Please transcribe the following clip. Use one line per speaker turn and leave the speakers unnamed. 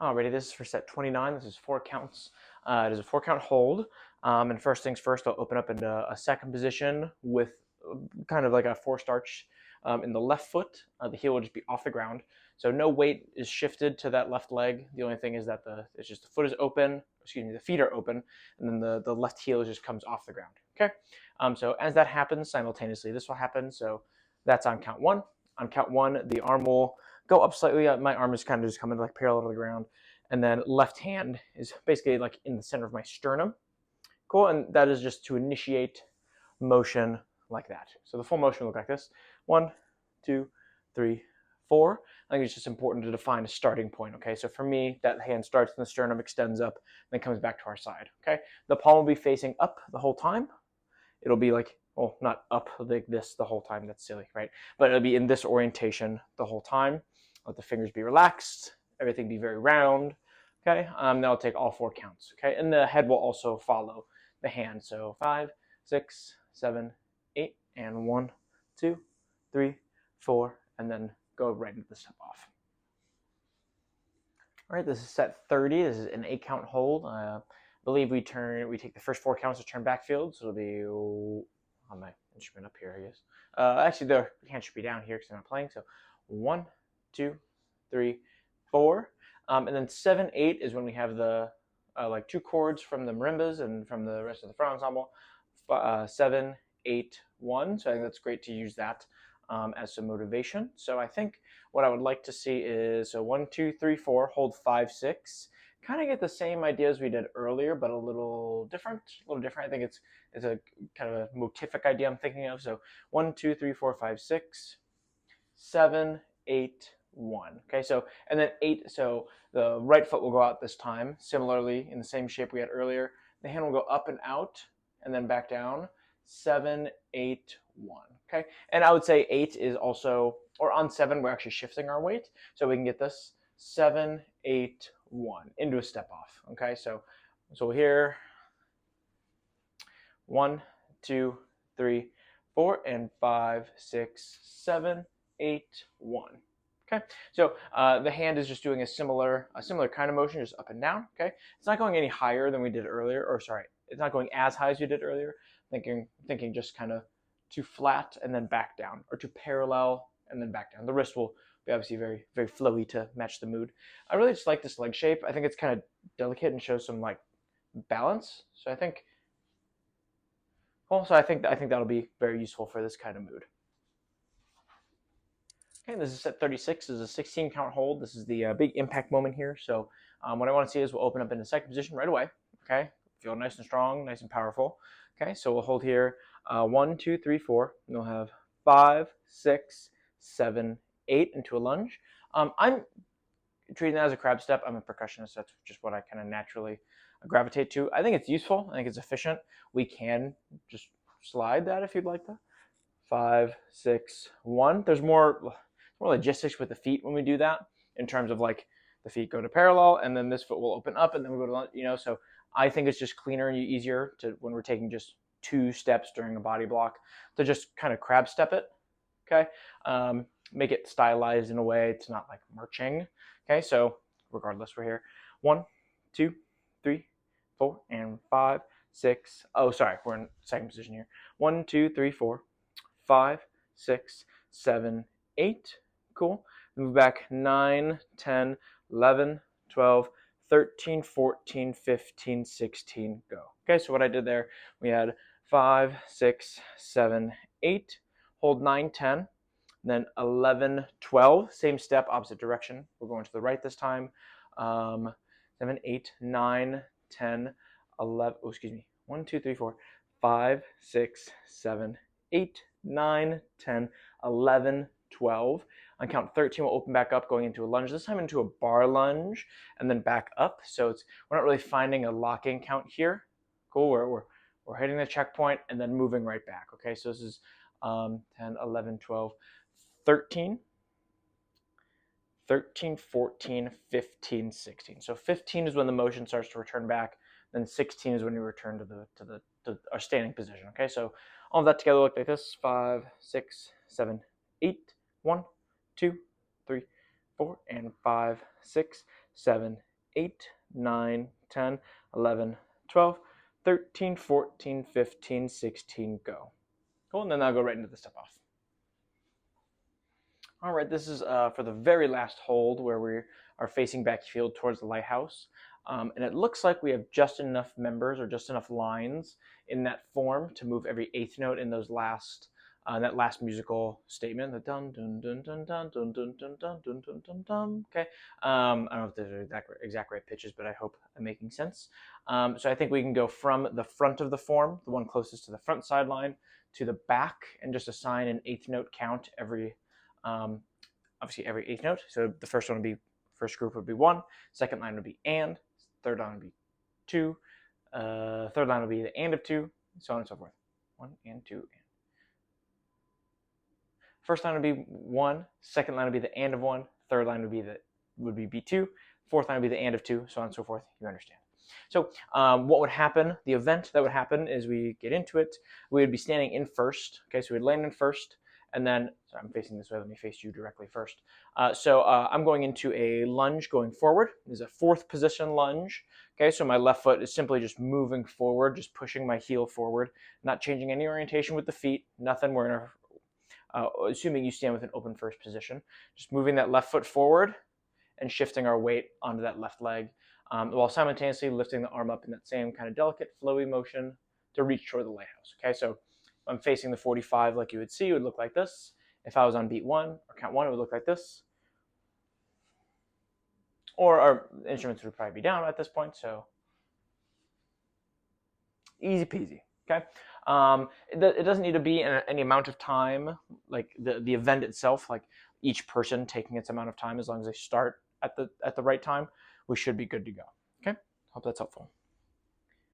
Alrighty, this is for set 29. This is 4 counts. It is a 4 count hold. And first things first, I'll open up into a second position with kind of like a forced arch in the left foot. The heel will just be off the ground. So no weight is shifted to that left leg. The only thing is that it's just the foot is open, excuse me, the feet are open, and then the left heel just comes off the ground. Okay. So as that happens, simultaneously this will happen. So that's on count 1. On count 1, the arm will go up slightly. My arm is kind of just coming like parallel to the ground. And then left hand is basically like in the center of my sternum. Cool, and that is just to initiate motion like that. So the full motion will look like this. 1, 2, 3, 4. I think it's just important to define a starting point, okay? So for me, that hand starts in the sternum, extends up, then comes back to our side, okay? The palm will be facing up the whole time. It'll be like, well, not up like this the whole time. That's silly, right? But it'll be in this orientation the whole time. Let the fingers be relaxed. Everything be very round. Okay. Now I'll take all 4 counts. Okay. And the head will also follow the hand. So 5, 6, 7, 8, and 1, 2, 3, 4, and then go right into the step off. All right. This is set 30. This is an 8-count hold. I believe we take the first 4 counts to turn backfield. So it'll be on my instrument up here, I guess. Actually, the hand should be down here because I'm not playing. So 1, 2, 3, 4. And then 7, 8 is when we have the like 2 chords from the marimbas and from the rest of the front ensemble. 7, 8, 1. So I think that's great to use that as some motivation. So I think what I would like to see is 1, 2, 3, 4, hold 5, 6. Kind of get the same idea as we did earlier, but a little different. I think it's a kind of a motific idea I'm thinking of. So 1, 2, 3, 4, 5, 6, 7, 8, 1. Okay, so and then 8. So the right foot will go out this time, similarly in the same shape we had earlier. The hand will go up and out, and then back down. 7, 8, 1. Okay, and I would say 8 is also, or on 7 we're actually shifting our weight, so we can get this 7, 8, 1 into a step off. Okay, so here 1, 2, 3, 4, and 5, 6, 7, 8, 1. Okay, so the hand is just doing a similar kind of motion, just up and down. Okay, it's not going any higher than we did earlier, or sorry, it's not going as high as we did earlier. Thinking just kind of to flat and then back down, or to parallel and then back down. The wrist will be obviously very, very flowy to match the mood. I really just like this leg shape. I think it's kind of delicate and shows some like balance. So I think that'll be very useful for this kind of mood. Okay, this is set 36. This is a 16-count hold. This is the big impact moment here. So what I want to see is we'll open up in the second position right away. Okay, feel nice and strong, nice and powerful. Okay, so we'll hold here 1, 2, 3, 4. And we'll have 5, 6, 7, 8 into a lunge. I'm treating that as a crab step. I'm a percussionist. That's just what I kind of naturally gravitate to. I think it's useful. I think it's efficient. We can just slide that if you'd like that. 5, 6, 1. There's more logistics with the feet when we do that, in terms of like the feet go to parallel and then this foot will open up and then we go to, so I think it's just cleaner and easier to, when we're taking just 2 steps during a body block, to just kind of crab step it. Okay, make it stylized in a way it's not like marching. Okay, so regardless, we're here 1, 2, 3, 4, and 5, 6. Oh, sorry, we're in second position here. 1, 2, 3, 4, 5, 6, 7, 8. Cool. Move back 9, 10, 11, 12, 13, 14, 15, 16. Go. Okay, so what I did there, we had 5, 6, 7, 8. Hold 9, 10. Then 11, 12. Same step, opposite direction. We're going to the right this time. 7, 8, 9, 10, 11. Oh, excuse me. 1, 2, 3, 4, 5, 6, 7, 8, 9, 10, 11, 12. On count 13, we'll open back up, going into a lunge, this time into a bar lunge, and then back up. So we're not really finding a locking count here. Cool, we're hitting the checkpoint and then moving right back. Okay, so this is 10, 11, 12, 13, 14, 15, 16. So 15 is when the motion starts to return back. Then 16 is when you return to our standing position. Okay, so all of that together look like this: 5, 6, 7, 8, 1, 2, 3, 4, and 5, 6, 7, 8, 9, 10, 11, 12, 13, 14, 15, 16, go. Cool, and then I'll go right into the step off. All right, this is for the very last hold where we are facing back field towards the lighthouse. And it looks like we have just enough members or just enough lines in that form to move every eighth note in those last that last musical statement. The dun dun dun dun dun dun dun dun dun dun dun dun dun. Okay. I don't know if those are exact right pitches, but I hope I'm making sense. So I think we can go from the front of the form, the one closest to the front sideline, to the back, and just assign an eighth note count every. Obviously every eighth note. So the first group would be 1, second line would be and, third line would be 2, third line would be the and of 2, so on and so forth. 1 and 2 and. First line would be 1, second line would be the and of 1, third line would be B2, fourth line would be the and of 2, so on and so forth. You understand. So what would happen, the event that would happen is we get into it, we would be standing in first. Okay, so we'd land in first, and then, sorry, I'm facing this way, let me face you directly first. I'm going into a lunge going forward. This is a fourth position lunge. Okay, so my left foot is simply just moving forward, just pushing my heel forward, not changing any orientation with the feet, nothing. We're in assuming you stand with an open first position, just moving that left foot forward and shifting our weight onto that left leg, while simultaneously lifting the arm up in that same kind of delicate, flowy motion to reach toward the lighthouse. Okay, so I'm facing the 45 like you would see, it would look like this. If I was on beat 1 or count 1, it would look like this. Or our instruments would probably be down at this point, so easy peasy. Okay, it doesn't need to be any amount of time, like the event itself, like each person taking its amount of time. As long as they start at the right time, we should be good to go. Okay, hope that's helpful.